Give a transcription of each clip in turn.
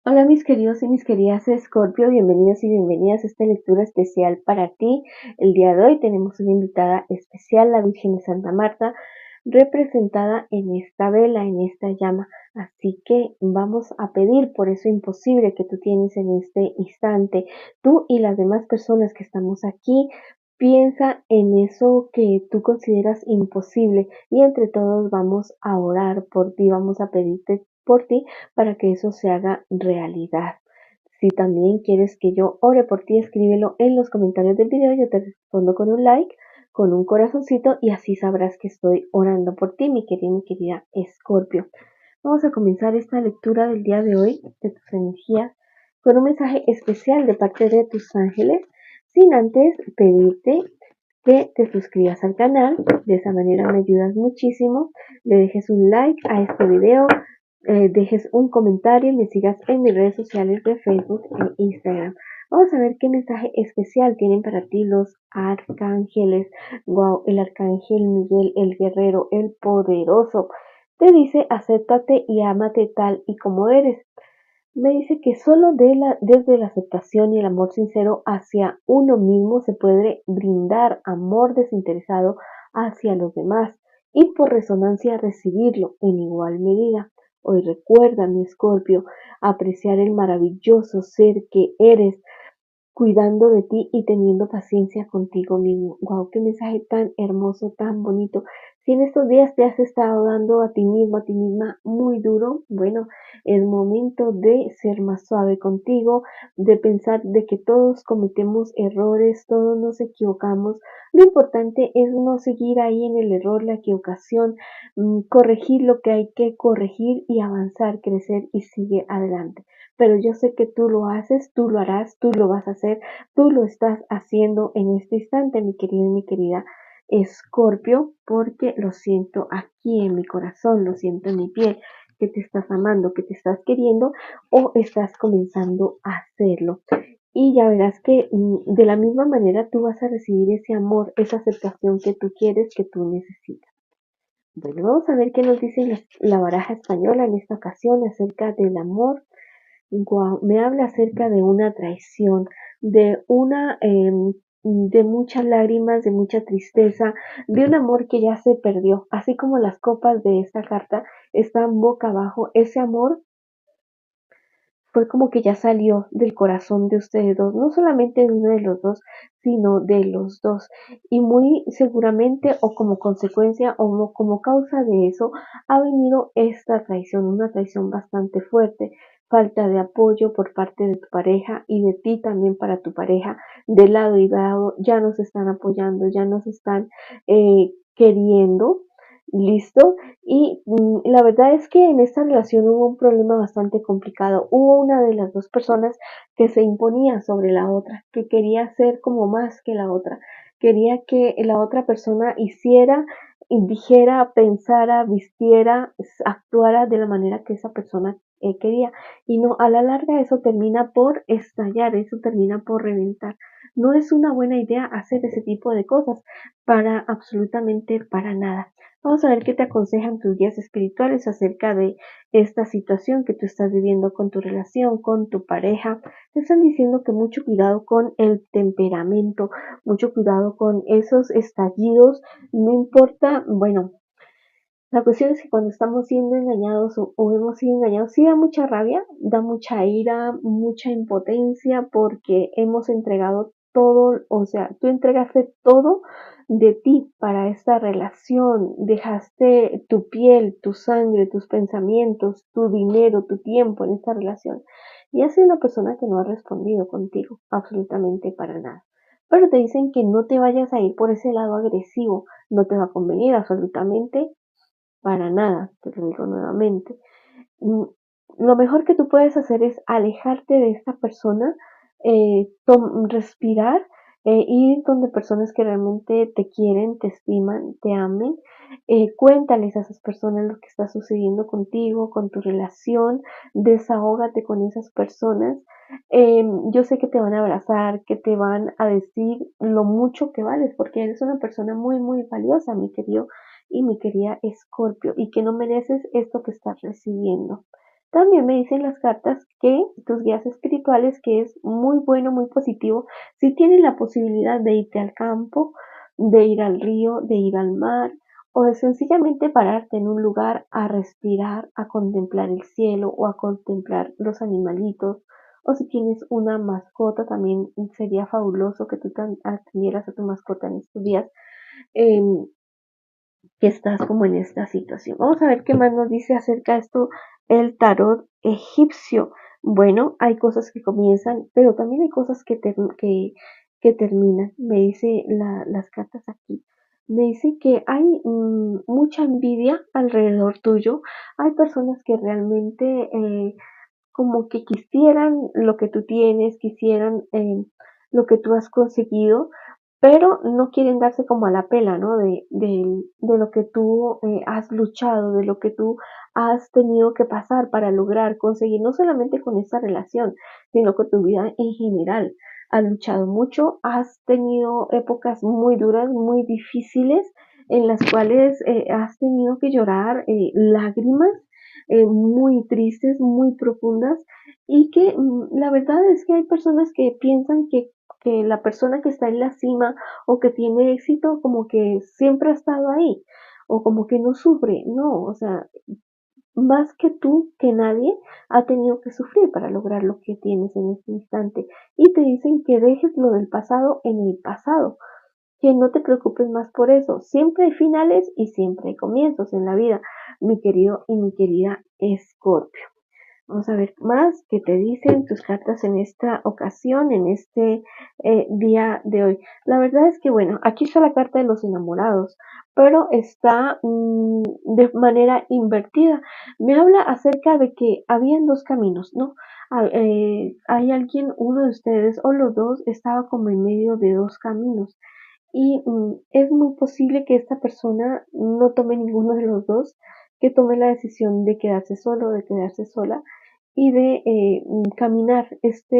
Hola mis queridos y mis queridas Escorpio, bienvenidos y bienvenidas a esta lectura especial para ti. El día de hoy tenemos una invitada especial, la Virgen de Santa Marta, representada en esta vela, en esta llama. Así que vamos a pedir por eso imposible que tú tienes en este instante. Tú y las demás personas que estamos aquí, piensa en eso que tú consideras imposible y entre todos vamos a orar por ti, vamos a pedirte por ti para que eso se haga realidad. Si también quieres que yo ore por ti, escríbelo en los comentarios del video, yo te respondo con un like, con un corazoncito y así sabrás que estoy orando por ti, mi querida Escorpio. Vamos a comenzar esta lectura del día de hoy de tus energías con un mensaje especial de parte de tus ángeles, sin antes pedirte que te suscribas al canal, de esa manera me ayudas muchísimo, le dejes un like a este video, dejes un comentario y me sigas en mis redes sociales de Facebook e Instagram. Vamos a ver qué mensaje especial tienen para ti los arcángeles. Wow, el arcángel Miguel, el guerrero, el poderoso, te dice acéptate y ámate tal y como eres. Me dice que solo desde la aceptación y el amor sincero hacia uno mismo se puede brindar amor desinteresado hacia los demás y por resonancia recibirlo en igual medida. Hoy recuerda, mi Escorpio, apreciar el maravilloso ser que eres, cuidando de ti y teniendo paciencia contigo mismo. Wow, qué mensaje tan hermoso, tan bonito. Si en estos días te has estado dando a ti mismo, a ti misma muy duro, bueno, es momento de ser más suave contigo, de pensar de que todos cometemos errores, todos nos equivocamos. Lo importante es no seguir ahí en el error, la equivocación, corregir lo que hay que corregir y avanzar, crecer y sigue adelante. Pero yo sé que tú lo haces, tú lo harás, tú lo vas a hacer, tú lo estás haciendo en este instante, mi querido y mi querida Escorpio, porque lo siento aquí en mi corazón, lo siento en mi piel, que te estás amando, que te estás queriendo o estás comenzando a hacerlo. Y ya verás que de la misma manera tú vas a recibir ese amor, esa aceptación que tú quieres, que tú necesitas. Bueno, vamos a ver qué nos dice la baraja española en esta ocasión acerca del amor. Guau, me habla acerca de una traición, de muchas lágrimas, de mucha tristeza, de un amor que ya se perdió. Así como las copas de esta carta están boca abajo, ese amor fue como que ya salió del corazón de ustedes dos, no solamente de uno de los dos, sino de los dos. Y muy seguramente o como consecuencia o como causa de eso ha venido esta traición, una traición bastante fuerte, falta de apoyo por parte de tu pareja y de ti también para tu pareja, de lado y lado, ya nos están apoyando, ya nos están queriendo. ¿Listo? Y la verdad es que en esta relación hubo un problema bastante complicado. Hubo una de las dos personas que se imponía sobre la otra, que quería ser como más que la otra. Quería que la otra persona hiciera, y dijera, pensara, vistiera, actuara de la manera que esa persona quería. Y no, a la larga eso termina por estallar, eso termina por reventar. No es una buena idea hacer ese tipo de cosas para absolutamente para nada. Vamos a ver qué te aconsejan tus guías espirituales acerca de esta situación que tú estás viviendo con tu relación, con tu pareja. Te están diciendo que mucho cuidado con el temperamento, mucho cuidado con esos estallidos. No importa, bueno, la cuestión es que cuando estamos siendo engañados o hemos sido engañados, sí da mucha rabia, da mucha ira, mucha impotencia porque hemos entregado todo, o sea, tú entregaste todo de ti para esta relación, dejaste tu piel, tu sangre, tus pensamientos, tu dinero, tu tiempo en esta relación. Y has sido una persona que no ha respondido contigo absolutamente para nada. Pero te dicen que no te vayas a ir por ese lado agresivo, no te va a convenir absolutamente para nada, te lo digo nuevamente. Mm, Lo mejor que tú puedes hacer es alejarte de esta persona, respirar, ir donde personas que realmente te quieren, te estiman, te amen. Cuéntales a esas personas lo que está sucediendo contigo, con tu relación, desahógate con esas personas. Yo sé que te van a abrazar, que te van a decir lo mucho que vales, porque eres una persona muy, muy valiosa, mi querido y mi querida Escorpio, y que no mereces esto que estás recibiendo. También me dicen las cartas que tus guías espirituales, que es muy bueno, muy positivo, si tienes la posibilidad de irte al campo, de ir al río, de ir al mar, o de sencillamente pararte en un lugar a respirar, a contemplar el cielo o a contemplar los animalitos, o si tienes una mascota, también sería fabuloso que tú atendieras a tu mascota en estos días. em, que estás como en esta situación. Vamos a ver qué más nos dice acerca de esto el tarot egipcio. Bueno, hay cosas que comienzan, pero también hay cosas que terminan. Me dice las cartas aquí. Me dice que hay mucha envidia alrededor tuyo. Hay personas que realmente como que quisieran lo que tú tienes, quisieran lo que tú has conseguido, pero no quieren darse como a la pela, ¿no? De lo que tú has luchado, de lo que tú has tenido que pasar para lograr conseguir, no solamente con esta relación, sino con tu vida en general. Has luchado mucho, has tenido épocas muy duras, muy difíciles, en las cuales has tenido que llorar lágrimas muy tristes, muy profundas, y que la verdad es que hay personas que piensan que la persona que está en la cima o que tiene éxito como que siempre ha estado ahí o como que no sufre. No, o sea, más que tú, que nadie ha tenido que sufrir para lograr lo que tienes en este instante, y te dicen que dejes lo del pasado en el pasado, que no te preocupes más por eso. Siempre hay finales y siempre hay comienzos en la vida, mi querido y mi querida Escorpio. Vamos a ver más qué te dicen tus cartas en esta ocasión, en este día de hoy. La verdad es que, bueno, aquí está la carta de los enamorados, pero está de manera invertida. Me habla acerca de que habían dos caminos, ¿no? Hay alguien, uno de ustedes o los dos, estaba como en medio de dos caminos. Y es muy posible que esta persona no tome ninguno de los dos, que tome la decisión de quedarse solo, de quedarse sola y de caminar esta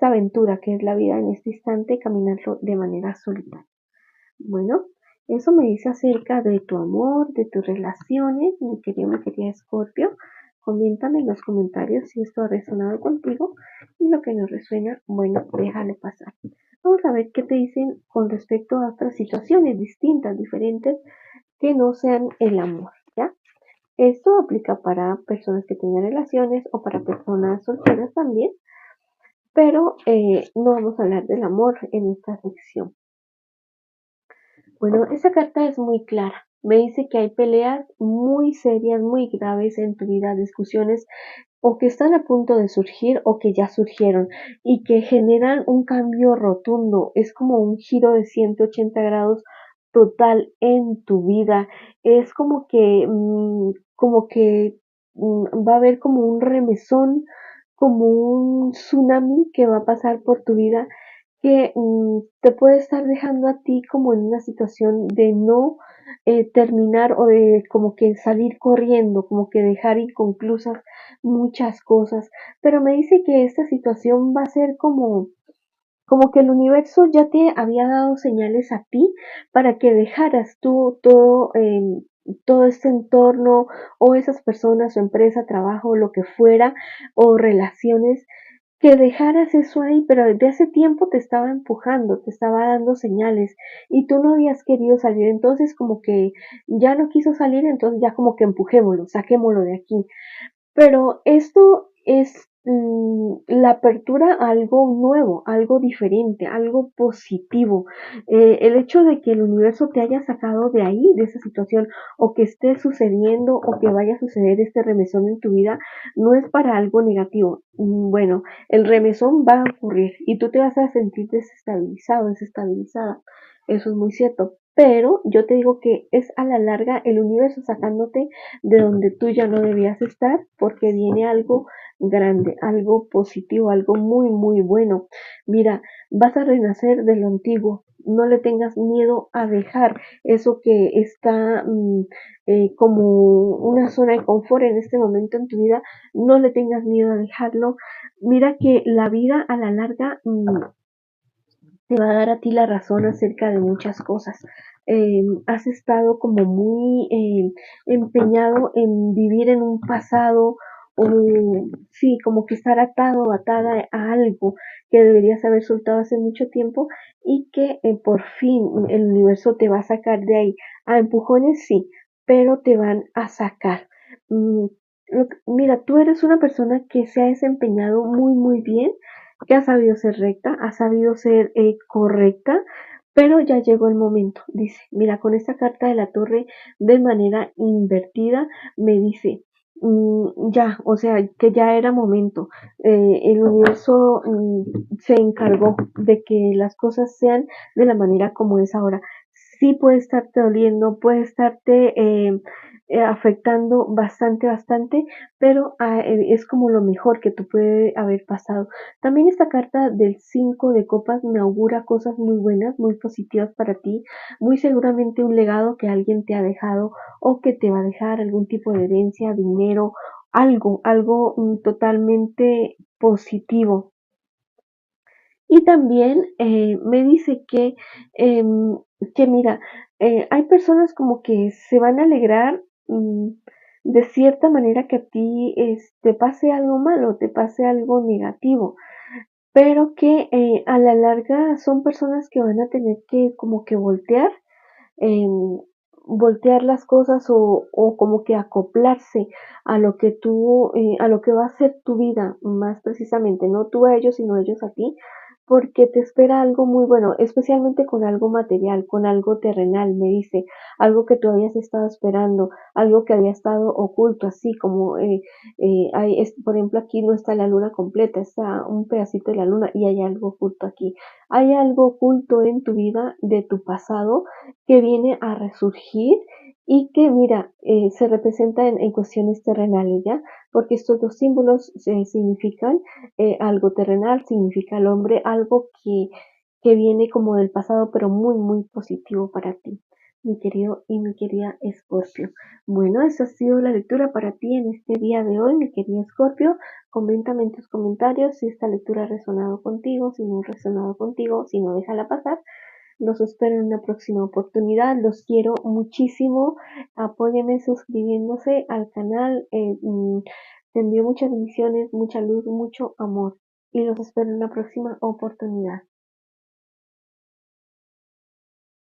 aventura que es la vida en este instante, caminarlo de manera solitaria. Bueno, eso me dice acerca de tu amor, de tus relaciones, mi querida Escorpio. Coméntame en los comentarios si esto ha resonado contigo, y lo que no resuena, bueno, déjalo pasar. Vamos a ver qué te dicen con respecto a otras situaciones distintas, diferentes, que no sean el amor, ¿ya? Esto aplica para personas que tengan relaciones o para personas solteras también, pero no vamos a hablar del amor en esta sección. Bueno, esa carta es muy clara. Me dice que hay peleas muy serias, muy graves en tu vida, discusiones o que están a punto de surgir o que ya surgieron y que generan un cambio rotundo. Es como un giro de 180 grados total en tu vida. Es como que va a haber como un remesón, como un tsunami que va a pasar por tu vida, que te puede estar dejando a ti como en una situación de no terminar o de como que salir corriendo, como que dejar inconclusas muchas cosas. Pero me dice que esta situación va a ser como que el universo ya te había dado señales a ti para que dejaras tú todo este entorno o esas personas o empresa, trabajo, lo que fuera, o relaciones, que dejaras eso ahí, pero desde hace tiempo te estaba empujando, te estaba dando señales y tú no habías querido salir, entonces como que ya no quiso salir, entonces ya como que empujémoslo, saquémoslo de aquí. Pero esto es la apertura a algo nuevo, algo diferente, algo positivo. El hecho de que el universo te haya sacado de ahí, de esa situación, o que esté sucediendo, o que vaya a suceder este remesón en tu vida, no es para algo negativo. Bueno, el remesón va a ocurrir y tú te vas a sentir desestabilizado, desestabilizada. Eso es muy cierto. Pero yo te digo que es a la larga el universo sacándote de donde tú ya no debías estar, porque viene algo grande, algo positivo, algo muy, muy bueno. Mira, vas a renacer de lo antiguo. No le tengas miedo a dejar eso que está como una zona de confort en este momento en tu vida. No le tengas miedo a dejarlo. Mira que la vida a la larga te va a dar a ti la razón acerca de muchas cosas. has estado como muy empeñado en vivir en un pasado o sí, como que estar atado o atada a algo que deberías haber soltado hace mucho tiempo y que por fin el universo te va a sacar de ahí. A empujones sí, pero te van a sacar. Mm, Mira, tú eres una persona que se ha desempeñado muy, muy bien, que ha sabido ser recta, ha sabido ser correcta, pero ya llegó el momento. Dice, mira, con esta carta de la torre de manera invertida, me dice, ya, o sea, que ya era momento. El universo se encargó de que las cosas sean de la manera como es ahora. Sí puede estarte doliendo, puede estarte afectando bastante, bastante, pero es como lo mejor que tú puede haber pasado. También esta carta del 5 de copas me augura cosas muy buenas, muy positivas para ti, muy seguramente un legado que alguien te ha dejado o que te va a dejar algún tipo de herencia, dinero, algo totalmente positivo. Y también me dice que mira, hay personas como que se van a alegrar de cierta manera que a ti te pase algo malo, te pase algo negativo, pero que a la larga son personas que van a tener que como que em, voltear las cosas o como que acoplarse a lo que a lo que va a ser tu vida, más precisamente, no tú a ellos, sino ellos a ti, porque te espera algo muy bueno, especialmente con algo material, con algo terrenal, me dice, algo que tú habías estado esperando, algo que había estado oculto, así como, por ejemplo, aquí no está la luna completa, está un pedacito de la luna y hay algo oculto aquí. Hay algo oculto en tu vida de tu pasado que viene a resurgir y que, mira, se representa en cuestiones terrenales, ¿ya? Porque estos dos símbolos significan algo terrenal, significa el hombre, algo que viene como del pasado, pero muy, muy positivo para ti, mi querido y mi querida Escorpio. Bueno, esa ha sido la lectura para ti en este día de hoy, mi querido Escorpio. Coméntame en tus comentarios si esta lectura ha resonado contigo, si no ha resonado contigo, si no, déjala pasar. Los espero en una próxima oportunidad. Los quiero muchísimo. Apóyenme suscribiéndose al canal. Te envío muchas bendiciones, mucha luz, mucho amor. Y los espero en una próxima oportunidad.